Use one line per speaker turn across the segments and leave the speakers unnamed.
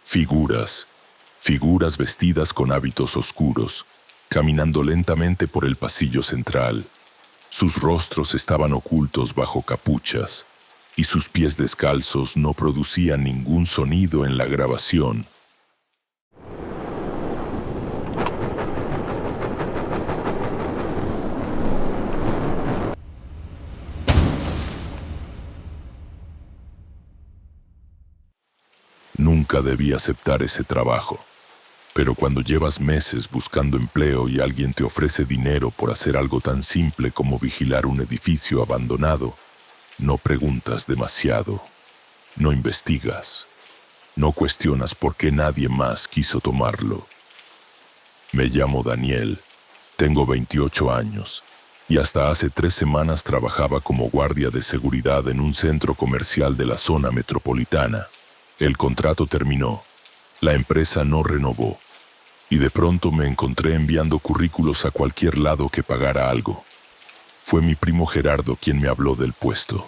Figuras, figuras vestidas con hábitos oscuros, caminando lentamente por el pasillo central. Sus rostros estaban ocultos bajo capuchas, y sus pies descalzos no producían ningún sonido en la grabación. Nunca debí aceptar ese trabajo, pero cuando llevas meses buscando empleo y alguien te ofrece dinero por hacer algo tan simple como vigilar un edificio abandonado, no preguntas demasiado, no investigas, no cuestionas por qué nadie más quiso tomarlo. Me llamo Daniel, tengo 28 años y hasta hace 3 semanas trabajaba como guardia de seguridad en un centro comercial de la zona metropolitana. El contrato terminó, la empresa no renovó y de pronto me encontré enviando currículos a cualquier lado que pagara algo. Fue mi primo Gerardo quien me habló del puesto.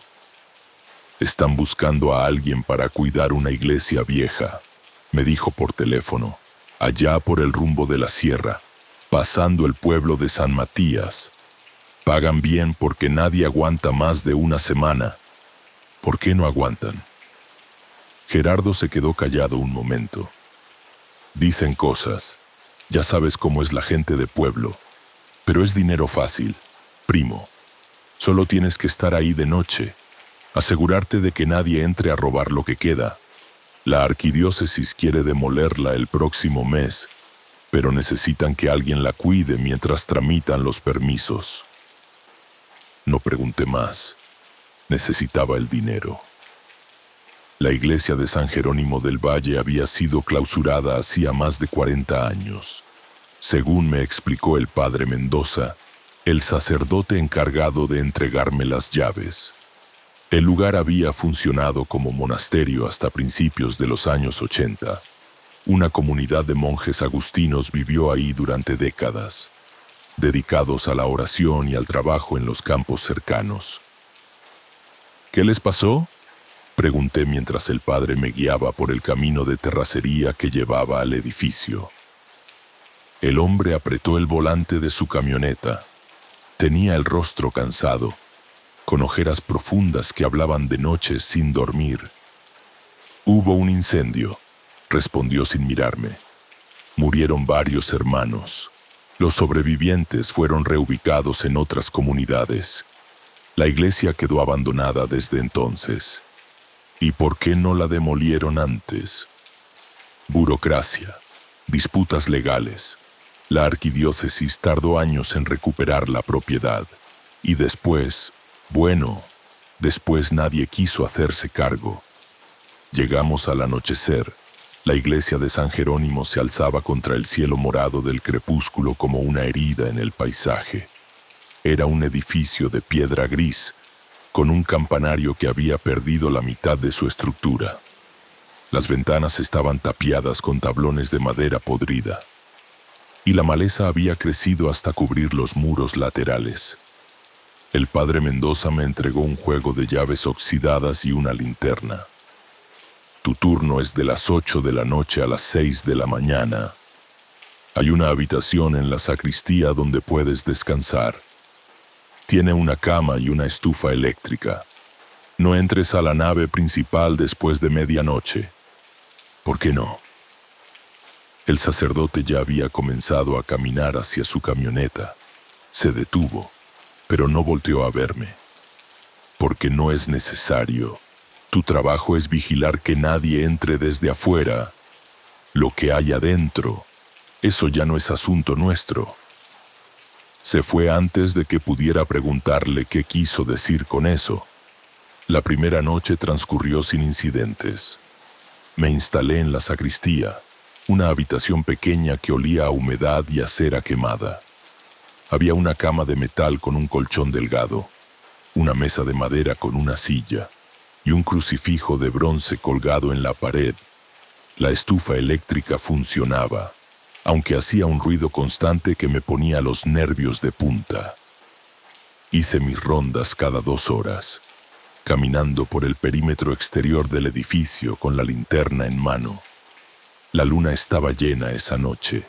Están buscando a alguien para cuidar una iglesia vieja, me dijo por teléfono, allá por el rumbo de la sierra, pasando el pueblo de San Matías. Pagan bien porque nadie aguanta más de una semana. ¿Por qué no aguantan? Gerardo se quedó callado un momento. Dicen cosas, ya sabes cómo es la gente de pueblo, pero es dinero fácil, primo. Solo tienes que estar ahí de noche, asegurarte de que nadie entre a robar lo que queda. La arquidiócesis quiere demolerla el próximo mes, pero necesitan que alguien la cuide mientras tramitan los permisos. No pregunté más, necesitaba el dinero. La iglesia de San Jerónimo del Valle había sido clausurada hacía más de 40 años. Según me explicó el padre Mendoza, el sacerdote encargado de entregarme las llaves. El lugar había funcionado como monasterio hasta principios de los años 80. Una comunidad de monjes agustinos vivió ahí durante décadas, dedicados a la oración y al trabajo en los campos cercanos. ¿Qué les pasó?, pregunté mientras el padre me guiaba por el camino de terracería que llevaba al edificio. El hombre apretó el volante de su camioneta. Tenía el rostro cansado, con ojeras profundas que hablaban de noches sin dormir. Hubo un incendio, respondió sin mirarme. Murieron varios hermanos. Los sobrevivientes fueron reubicados en otras comunidades. La iglesia quedó abandonada desde entonces. ¿Y por qué no la demolieron antes? Burocracia, disputas legales. La arquidiócesis tardó años en recuperar la propiedad. Y después nadie quiso hacerse cargo. Llegamos al anochecer. La iglesia de San Jerónimo se alzaba contra el cielo morado del crepúsculo como una herida en el paisaje. Era un edificio de piedra gris, con un campanario que había perdido la mitad de su estructura. Las ventanas estaban tapiadas con tablones de madera podrida, y la maleza había crecido hasta cubrir los muros laterales. El padre Mendoza me entregó un juego de llaves oxidadas y una linterna. Tu turno es de las 8 de la noche a las 6 de la mañana. Hay una habitación en la sacristía donde puedes descansar. Tiene una cama y una estufa eléctrica. No entres a la nave principal después de medianoche. ¿Por qué no? El sacerdote ya había comenzado a caminar hacia su camioneta. Se detuvo, pero no volteó a verme. Porque no es necesario. Tu trabajo es vigilar que nadie entre desde afuera. Lo que hay adentro, eso ya no es asunto nuestro. Se fue antes de que pudiera preguntarle qué quiso decir con eso. La primera noche transcurrió sin incidentes. Me instalé en la sacristía, una habitación pequeña que olía a humedad y a cera quemada. Había una cama de metal con un colchón delgado, una mesa de madera con una silla y un crucifijo de bronce colgado en la pared. La estufa eléctrica funcionaba, aunque hacía un ruido constante que me ponía los nervios de punta. Hice mis rondas cada 2 horas, caminando por el perímetro exterior del edificio con la linterna en mano. La luna estaba llena esa noche,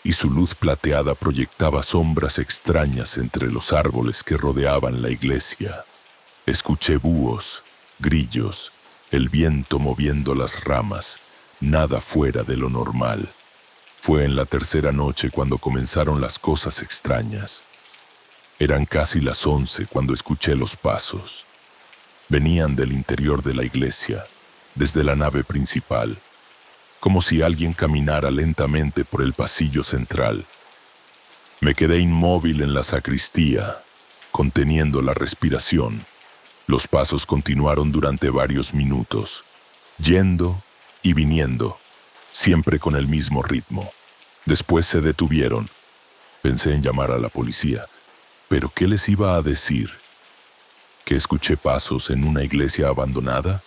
y su luz plateada proyectaba sombras extrañas entre los árboles que rodeaban la iglesia. Escuché búhos, grillos, el viento moviendo las ramas, nada fuera de lo normal. Fue en la tercera noche cuando comenzaron las cosas extrañas. Eran casi las 11 cuando escuché los pasos. Venían del interior de la iglesia, desde la nave principal, como si alguien caminara lentamente por el pasillo central. Me quedé inmóvil en la sacristía, conteniendo la respiración. Los pasos continuaron durante varios minutos, yendo y viniendo, siempre con el mismo ritmo. Después se detuvieron. Pensé en llamar a la policía, pero ¿qué les iba a decir? ¿Que escuché pasos en una iglesia abandonada?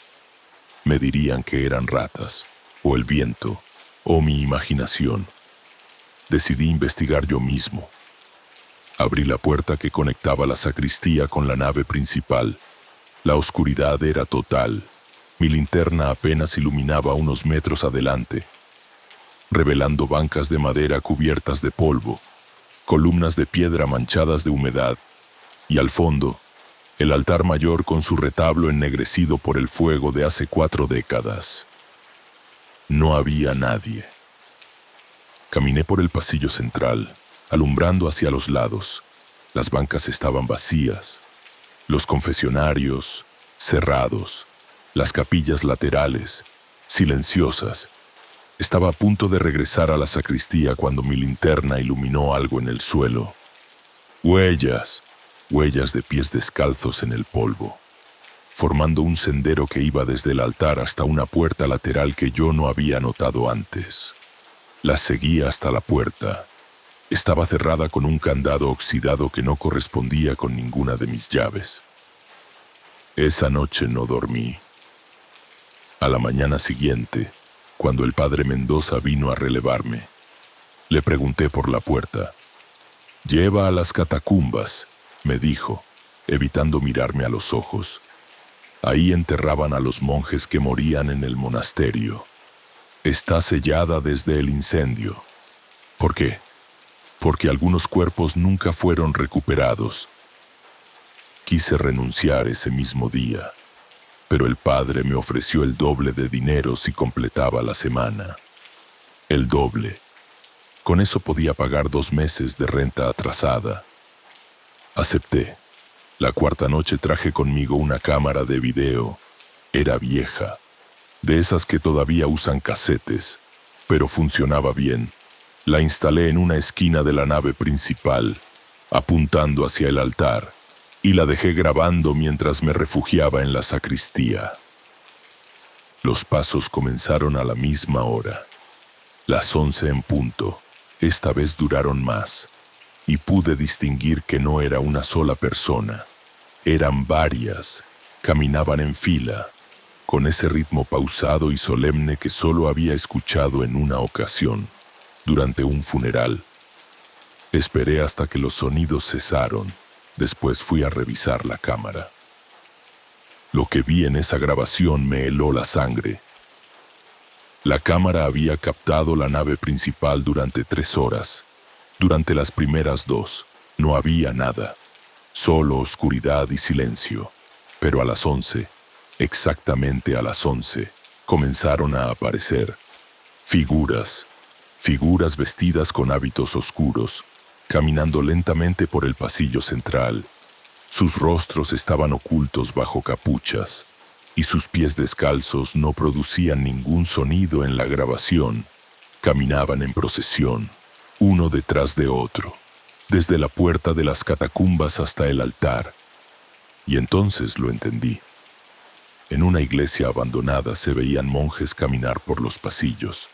Me dirían que eran ratas, o el viento, o mi imaginación. Decidí investigar yo mismo. Abrí la puerta que conectaba la sacristía con la nave principal. La oscuridad era total. Mi linterna apenas iluminaba unos metros adelante, revelando bancas de madera cubiertas de polvo, columnas de piedra manchadas de humedad, y al fondo, el altar mayor con su retablo ennegrecido por el fuego de hace 4 décadas. No había nadie. Caminé por el pasillo central, alumbrando hacia los lados. Las bancas estaban vacías, los confesionarios cerrados, las capillas laterales silenciosas. Estaba a punto de regresar a la sacristía cuando mi linterna iluminó algo en el suelo. Huellas de pies descalzos en el polvo, formando un sendero que iba desde el altar hasta una puerta lateral que yo no había notado antes. Las seguí hasta la puerta. Estaba cerrada con un candado oxidado que no correspondía con ninguna de mis llaves. Esa noche no dormí. A la mañana siguiente, cuando el padre Mendoza vino a relevarme, le pregunté por la puerta. «Lleva a las catacumbas», me dijo, evitando mirarme a los ojos. Ahí enterraban a los monjes que morían en el monasterio. Está sellada desde el incendio. ¿Por qué? Porque algunos cuerpos nunca fueron recuperados. Quise renunciar ese mismo día, pero el padre me ofreció el doble de dinero si completaba la semana. El doble. Con eso podía pagar 2 meses de renta atrasada. Acepté. La cuarta noche traje conmigo una cámara de video. Era vieja, de esas que todavía usan casetes, pero funcionaba bien. La instalé en una esquina de la nave principal, apuntando hacia el altar, y la dejé grabando mientras me refugiaba en la sacristía. Los pasos comenzaron a la misma hora, las 11 en punto. Esta vez duraron más, y pude distinguir que no era una sola persona. Eran varias, caminaban en fila, con ese ritmo pausado y solemne que solo había escuchado en una ocasión, durante un funeral. Esperé hasta que los sonidos cesaron, después fui a revisar la cámara. Lo que vi en esa grabación me heló la sangre. La cámara había captado la nave principal durante 3 horas. Durante las primeras 2, no había nada, solo oscuridad y silencio. Pero a las 11, exactamente a las 11, comenzaron a aparecer figuras vestidas con hábitos oscuros, caminando lentamente por el pasillo central. Sus rostros estaban ocultos bajo capuchas, y sus pies descalzos no producían ningún sonido en la grabación. Caminaban en procesión, uno detrás de otro, desde la puerta de las catacumbas hasta el altar. Y entonces lo entendí. En una iglesia abandonada se veían monjes caminar por los pasillos,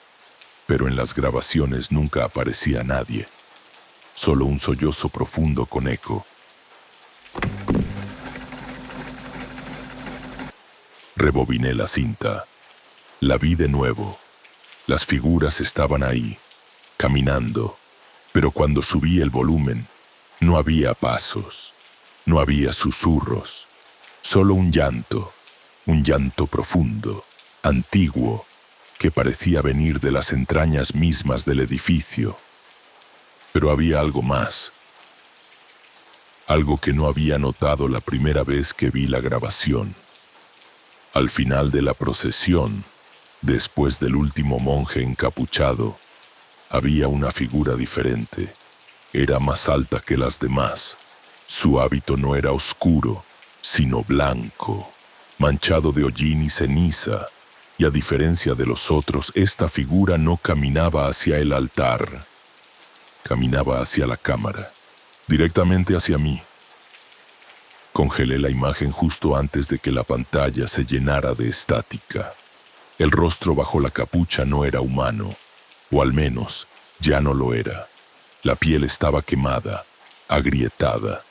pero en las grabaciones nunca aparecía nadie, solo un sollozo profundo con eco. Rebobiné la cinta. La vi de nuevo. Las figuras estaban ahí, caminando, pero cuando subí el volumen, no había pasos, no había susurros, solo un llanto profundo, antiguo, que parecía venir de las entrañas mismas del edificio. Pero había algo más, algo que no había notado la primera vez que vi la grabación. Al final de la procesión, después del último monje encapuchado, había una figura diferente. Era más alta que las demás. Su hábito no era oscuro, sino blanco, manchado de hollín y ceniza, y a diferencia de los otros, esta figura no caminaba hacia el altar, caminaba hacia la cámara, directamente hacia mí. Congelé la imagen justo antes de que la pantalla se llenara de estática. El rostro bajo la capucha no era humano, o al menos ya no lo era. La piel estaba quemada, agrietada,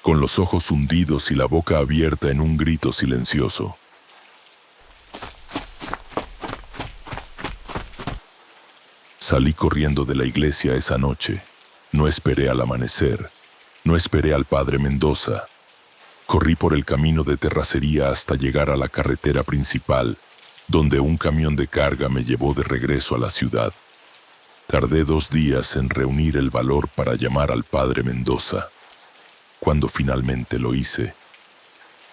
con los ojos hundidos y la boca abierta en un grito silencioso. Salí corriendo de la iglesia esa noche. No esperé al amanecer. No esperé al padre Mendoza. Corrí por el camino de terracería hasta llegar a la carretera principal, donde un camión de carga me llevó de regreso a la ciudad. Tardé 2 días en reunir el valor para llamar al padre Mendoza. Cuando finalmente lo hice,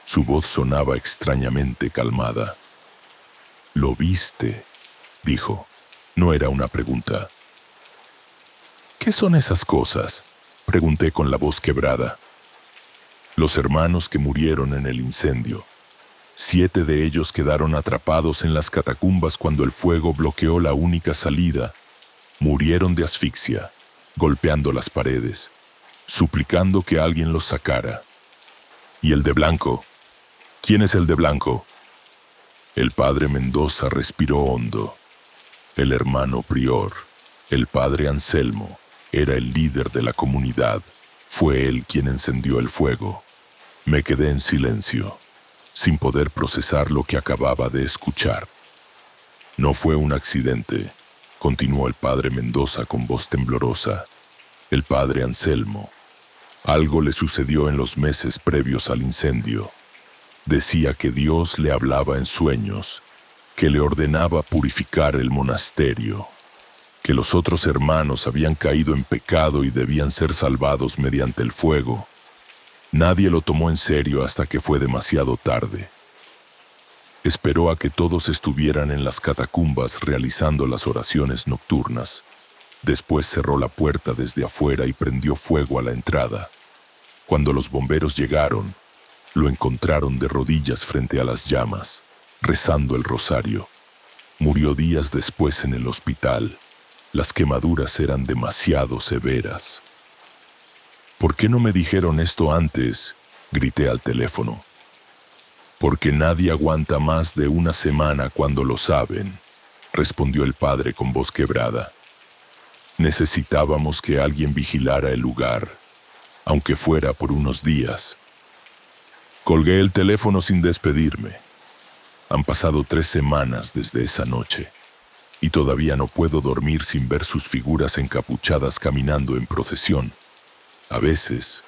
su voz sonaba extrañamente calmada. «¿Lo viste?», dijo. No era una pregunta. «¿Qué son esas cosas?», pregunté con la voz quebrada. «Los hermanos que murieron en el incendio. 7 de ellos quedaron atrapados en las catacumbas cuando el fuego bloqueó la única salida. Murieron de asfixia, golpeando las paredes, suplicando que alguien los sacara. ¿Y el de blanco? ¿Quién es el de blanco?». El padre Mendoza respiró hondo. El hermano prior, el padre Anselmo, era el líder de la comunidad. Fue él quien encendió el fuego. Me quedé en silencio, sin poder procesar lo que acababa de escuchar. «No fue un accidente», continuó el padre Mendoza con voz temblorosa. «El padre Anselmo. Algo le sucedió en los meses previos al incendio. Decía que Dios le hablaba en sueños, que le ordenaba purificar el monasterio, que los otros hermanos habían caído en pecado y debían ser salvados mediante el fuego. Nadie lo tomó en serio hasta que fue demasiado tarde. Esperó a que todos estuvieran en las catacumbas realizando las oraciones nocturnas. Después cerró la puerta desde afuera y prendió fuego a la entrada. Cuando los bomberos llegaron, lo encontraron de rodillas frente a las llamas, rezando el rosario. Murió días después en el hospital. Las quemaduras eran demasiado severas». «¿Por qué no me dijeron esto antes?», grité al teléfono. «Porque nadie aguanta más de 1 semana cuando lo saben», respondió el padre con voz quebrada. «Necesitábamos que alguien vigilara el lugar, aunque fuera por unos días». Colgué el teléfono sin despedirme. Han pasado 3 semanas desde esa noche, y todavía no puedo dormir sin ver sus figuras encapuchadas caminando en procesión. A veces,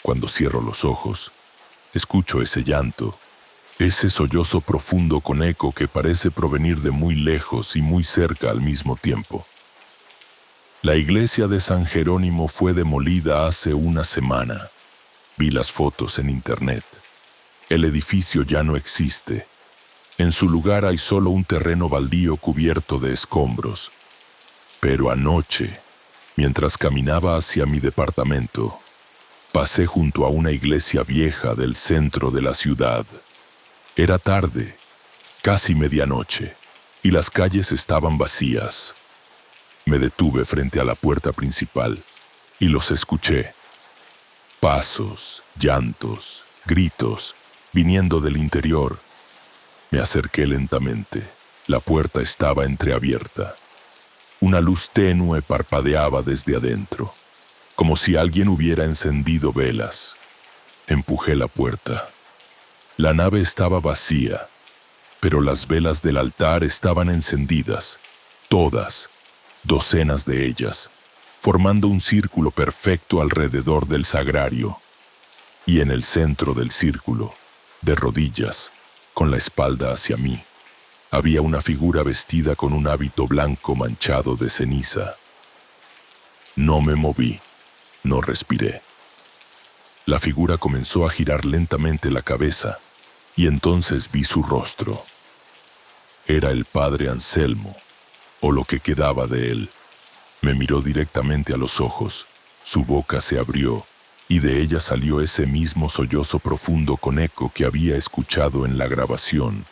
cuando cierro los ojos, escucho ese llanto, ese sollozo profundo con eco que parece provenir de muy lejos y muy cerca al mismo tiempo. La iglesia de San Jerónimo fue demolida hace 1 semana. Vi las fotos en internet. El edificio ya no existe. En su lugar hay solo un terreno baldío cubierto de escombros. Pero anoche, mientras caminaba hacia mi departamento, pasé junto a una iglesia vieja del centro de la ciudad. Era tarde, casi medianoche, y las calles estaban vacías. Me detuve frente a la puerta principal y los escuché. Pasos, llantos, gritos, viniendo del interior. Me acerqué lentamente. La puerta estaba entreabierta. Una luz tenue parpadeaba desde adentro, como si alguien hubiera encendido velas. Empujé la puerta. La nave estaba vacía, pero las velas del altar estaban encendidas, todas, docenas de ellas, formando un círculo perfecto alrededor del sagrario. Y en el centro del círculo, de rodillas, con la espalda hacia mí, Había una figura vestida con un hábito blanco manchado de ceniza. No me moví, no respiré. La figura comenzó a girar lentamente la cabeza y entonces vi su rostro. Era el padre Anselmo, o lo que quedaba de él. Me miró directamente a los ojos, su boca se abrió y de ella salió ese mismo sollozo profundo con eco que había escuchado en la grabación,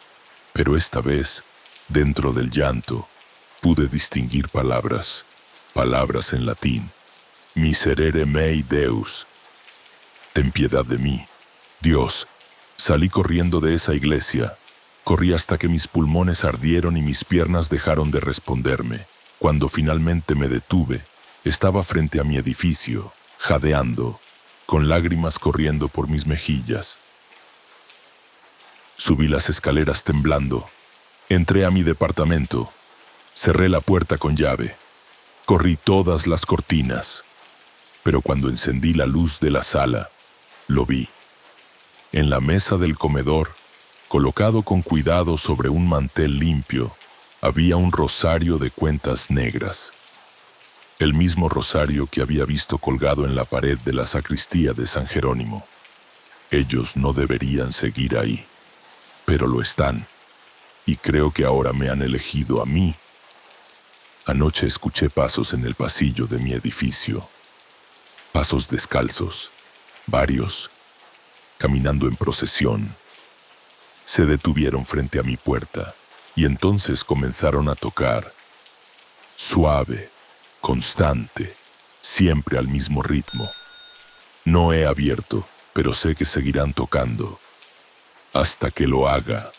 pero esta vez, dentro del llanto, pude distinguir palabras en latín. Miserere mei Deus. Ten piedad de mí, Dios. Salí corriendo de esa iglesia. Corrí hasta que mis pulmones ardieron y mis piernas dejaron de responderme. Cuando finalmente me detuve, estaba frente a mi edificio, jadeando, con lágrimas corriendo por mis mejillas. Subí las escaleras temblando. Entré a mi departamento. Cerré la puerta con llave. Corrí todas las cortinas. Pero cuando encendí la luz de la sala, lo vi. En la mesa del comedor, colocado con cuidado sobre un mantel limpio, había un rosario de cuentas negras. El mismo rosario que había visto colgado en la pared de la sacristía de San Jerónimo. Ellos no deberían seguir ahí, pero lo están, y creo que ahora me han elegido a mí. Anoche escuché pasos en el pasillo de mi edificio. Pasos descalzos, varios, caminando en procesión. Se detuvieron frente a mi puerta y entonces comenzaron a tocar. Suave, constante, siempre al mismo ritmo. No he abierto, pero sé que seguirán tocando hasta que lo haga.